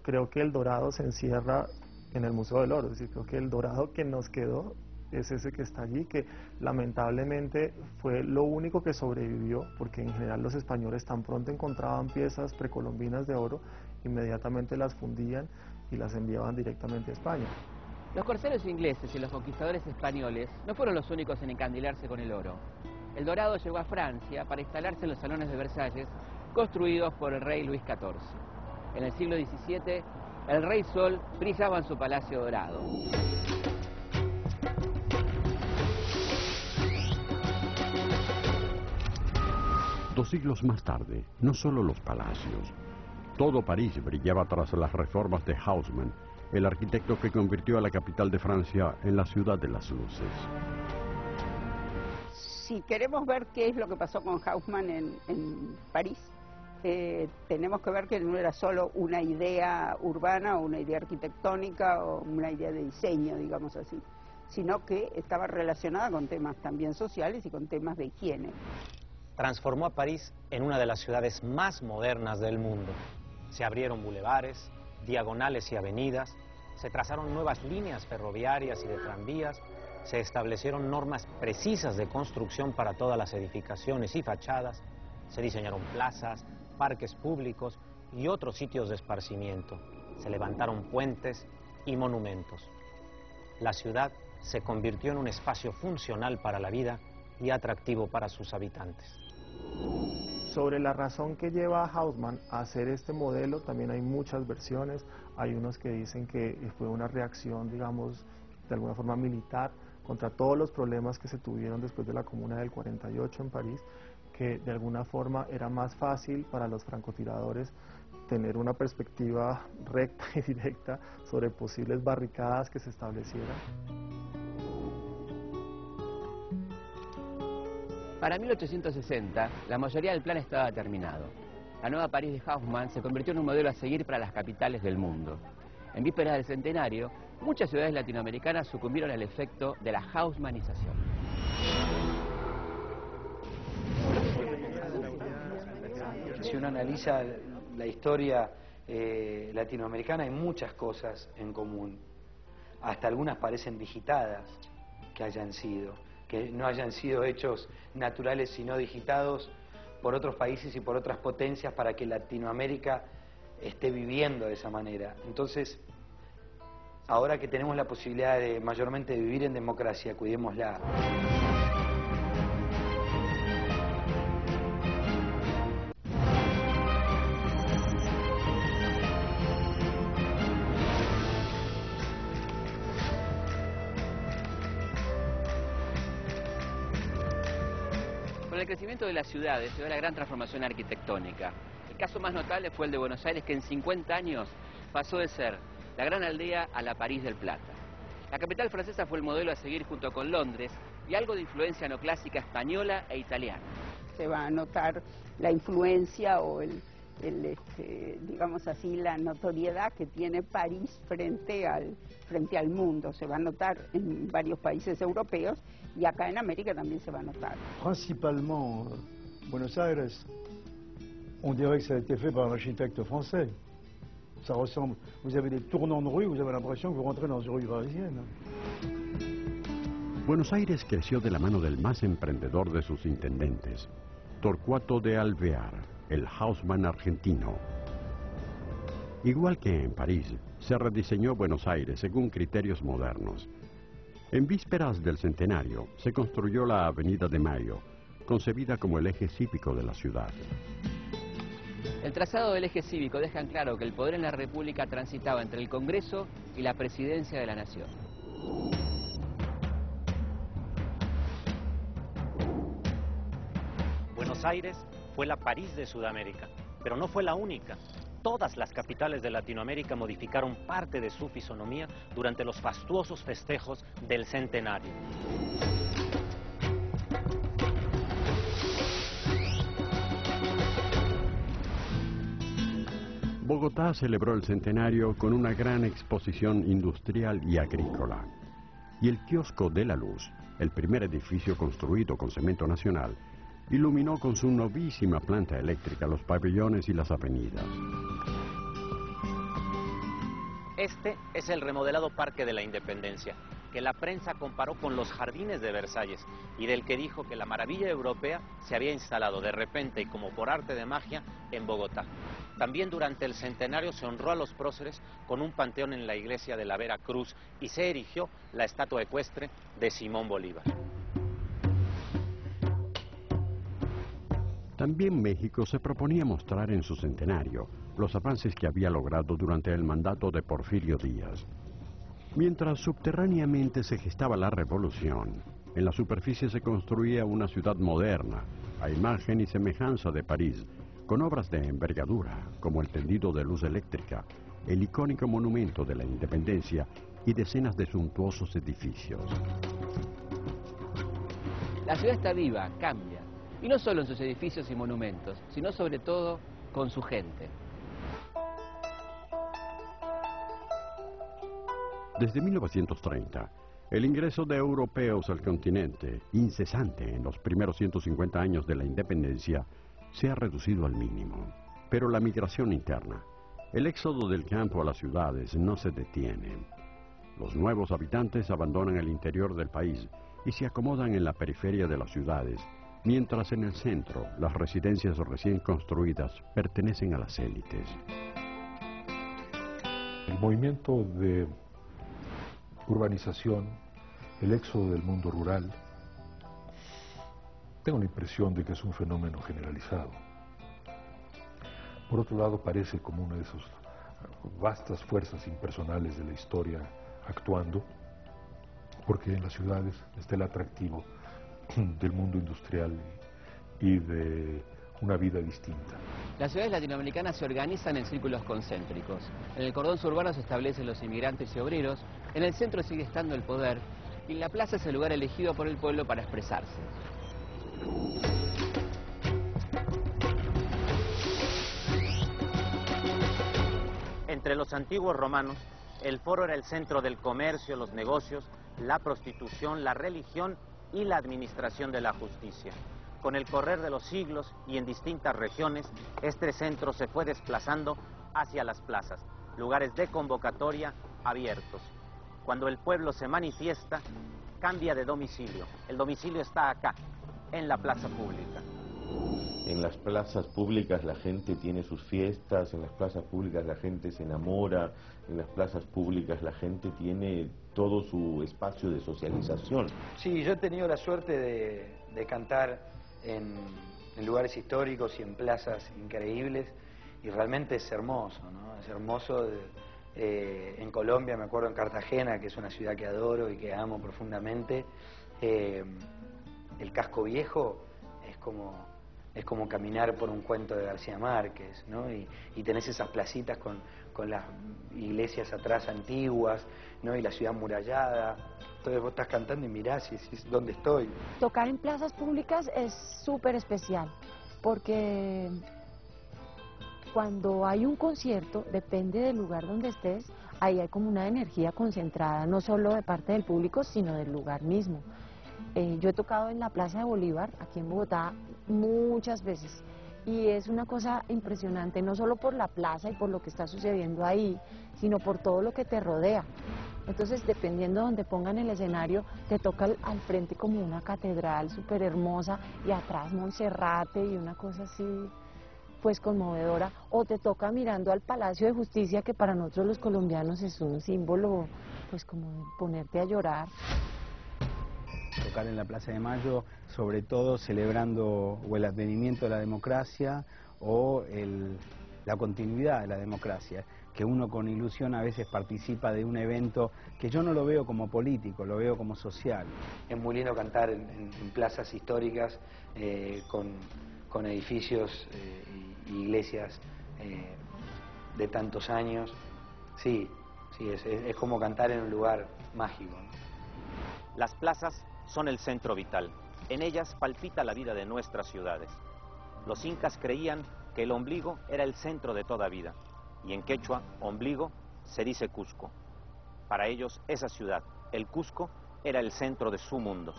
creo que el dorado se encierra en el Museo del Oro, es decir, creo que el dorado que nos quedó es ese que está allí, que lamentablemente fue lo único que sobrevivió, porque en general los españoles tan pronto encontraban piezas precolombinas de oro, inmediatamente las fundían y las enviaban directamente a España. Los corsarios ingleses y los conquistadores españoles no fueron los únicos en encandilarse con el oro. El dorado llegó a Francia para instalarse en los salones de Versalles, construidos por el rey Luis XIV. En el siglo XVII, el rey Sol brillaba en su palacio dorado. Dos siglos más tarde, no solo los palacios, todo París brillaba tras las reformas de Haussmann, el arquitecto que convirtió a la capital de Francia en la ciudad de las luces. Si queremos ver qué es lo que pasó con Haussmann en París, tenemos que ver que no era solo una idea urbana o una idea arquitectónica o una idea de diseño, digamos así, sino que estaba relacionada con temas también sociales y con temas de higiene. Transformó a París en una de las ciudades más modernas del mundo. Se abrieron bulevares, diagonales y avenidas, se trazaron nuevas líneas ferroviarias y de tranvías, se establecieron normas precisas de construcción para todas las edificaciones y fachadas, se diseñaron plazas, parques públicos y otros sitios de esparcimiento, se levantaron puentes y monumentos. La ciudad se convirtió en un espacio funcional para la vida y atractivo para sus habitantes. Sobre la razón que lleva a Haussmann a hacer este modelo, también hay muchas versiones. Hay unos que dicen que fue una reacción, digamos, de alguna forma militar contra todos los problemas que se tuvieron después de la Comuna del 48 en París, que de alguna forma era más fácil para los francotiradores tener una perspectiva recta y directa sobre posibles barricadas que se establecieran. Para 1860, la mayoría del plan estaba terminado. La nueva París de Haussmann se convirtió en un modelo a seguir para las capitales del mundo. En vísperas del centenario, muchas ciudades latinoamericanas sucumbieron al efecto de la Haussmannización. Si uno analiza la historia latinoamericana, hay muchas cosas en común. Hasta algunas parecen digitadas que no hayan sido hechos naturales, sino digitados por otros países y por otras potencias para que Latinoamérica esté viviendo de esa manera. Entonces, ahora que tenemos la posibilidad de mayormente vivir en democracia, cuidémosla. Con el crecimiento de las ciudades se dio la gran transformación arquitectónica. El caso más notable fue el de Buenos Aires, que en 50 años pasó de ser la gran aldea a la París del Plata. La capital francesa fue el modelo a seguir junto con Londres y algo de influencia neoclásica española e italiana. Se va a notar la influencia o digamos así, la notoriedad que tiene París frente al mundo. Se va a notar en varios países europeos y acá en América también se va a notar. Principalement, Buenos Aires, on dirait que ça a été fait par un architecte français. Ça ressemble, vous avez des tournants de rue, vous avez l'impression que vous rentrez dans une rue parisienne. Buenos Aires creció de la mano del más emprendedor de sus intendentes, Torcuato de Alvear, el Haussmann argentino. Igual que en París, se rediseñó Buenos Aires según criterios modernos. En vísperas del centenario, se construyó la Avenida de Mayo, concebida como el eje cívico de la ciudad. El trazado del eje cívico deja en claro que el poder en la República transitaba entre el Congreso y la Presidencia de la Nación. Buenos Aires fue la París de Sudamérica, pero no fue la única. Todas las capitales de Latinoamérica modificaron parte de su fisonomía durante los fastuosos festejos del centenario. Bogotá celebró el centenario con una gran exposición industrial y agrícola. Y el Kiosco de la Luz, el primer edificio construido con cemento nacional, iluminó con su novísima planta eléctrica los pabellones y las avenidas. Este es el remodelado Parque de la Independencia, que la prensa comparó con los jardines de Versalles y del que dijo que la maravilla europea se había instalado de repente y como por arte de magia en Bogotá. También durante el centenario se honró a los próceres con un panteón en la iglesia de la Vera Cruz y se erigió la estatua ecuestre de Simón Bolívar. También México se proponía mostrar en su centenario los avances que había logrado durante el mandato de Porfirio Díaz. Mientras subterráneamente se gestaba la revolución, en la superficie se construía una ciudad moderna, a imagen y semejanza de París, con obras de envergadura, como el tendido de luz eléctrica, el icónico monumento de la Independencia y decenas de suntuosos edificios. La ciudad está viva, cambia, y no solo en sus edificios y monumentos, sino sobre todo con su gente. Desde 1930, el ingreso de europeos al continente, incesante en los primeros 150 años de la independencia, se ha reducido al mínimo. Pero la migración interna, el éxodo del campo a las ciudades, no se detiene. Los nuevos habitantes abandonan el interior del país y se acomodan en la periferia de las ciudades, mientras en el centro las residencias recién construidas pertenecen a las élites. El movimiento de urbanización, el éxodo del mundo rural, tengo la impresión de que es un fenómeno generalizado. Por otro lado, parece como una de esas vastas fuerzas impersonales de la historia actuando, porque en las ciudades está el atractivo del mundo industrial y de una vida distinta. Las ciudades latinoamericanas se organizan en círculos concéntricos. En el cordón suburbano se establecen los inmigrantes y obreros, en el centro sigue estando el poder, y en la plaza es el lugar elegido por el pueblo para expresarse. Entre los antiguos romanos, el foro era el centro del comercio, los negocios, la prostitución, la religión y la administración de la justicia. Con el correr de los siglos y en distintas regiones, este centro se fue desplazando hacia las plazas, lugares de convocatoria abiertos. Cuando el pueblo se manifiesta, cambia de domicilio. El domicilio está acá, en la plaza pública. En las plazas públicas la gente tiene sus fiestas, en las plazas públicas la gente se enamora, en las plazas públicas la gente tiene todo su espacio de socialización. Sí, yo he tenido la suerte de cantar en lugares históricos y en plazas increíbles y realmente es hermoso, ¿no? Es hermoso. En Colombia, me acuerdo en Cartagena, que es una ciudad que adoro y que amo profundamente, el casco viejo es como caminar por un cuento de García Márquez, ¿no? Y tenés esas placitas con las iglesias atrás antiguas, ¿no? Y la ciudad amurallada. Entonces vos estás cantando y mirás y decís, ¿dónde estoy? Tocar en plazas públicas es súper especial, porque cuando hay un concierto, depende del lugar donde estés, ahí hay como una energía concentrada, no solo de parte del público, sino del lugar mismo. Yo he tocado en la Plaza de Bolívar, aquí en Bogotá, muchas veces, y es una cosa impresionante, no solo por la plaza y por lo que está sucediendo ahí, sino por todo lo que te rodea. Entonces, dependiendo de donde pongan el escenario, te toca al frente como una catedral súper hermosa y atrás Monserrate y una cosa así, pues conmovedora, o te toca mirando al Palacio de Justicia, que para nosotros los colombianos es un símbolo, pues como de ponerte a llorar. Tocar en la Plaza de Mayo, sobre todo celebrando o el advenimiento de la democracia o la continuidad de la democracia, que uno con ilusión a veces participa de un evento que yo no lo veo como político, lo veo como social. Es muy lindo cantar en plazas históricas con edificios e iglesias de tantos años. Sí, es como cantar en un lugar mágico, ¿no? Las plazas son el centro vital. En ellas palpita la vida de nuestras ciudades. Los incas creían que el ombligo era el centro de toda vida, y en quechua, ombligo, se dice Cusco. Para ellos, esa ciudad, el Cusco, era el centro de su mundo.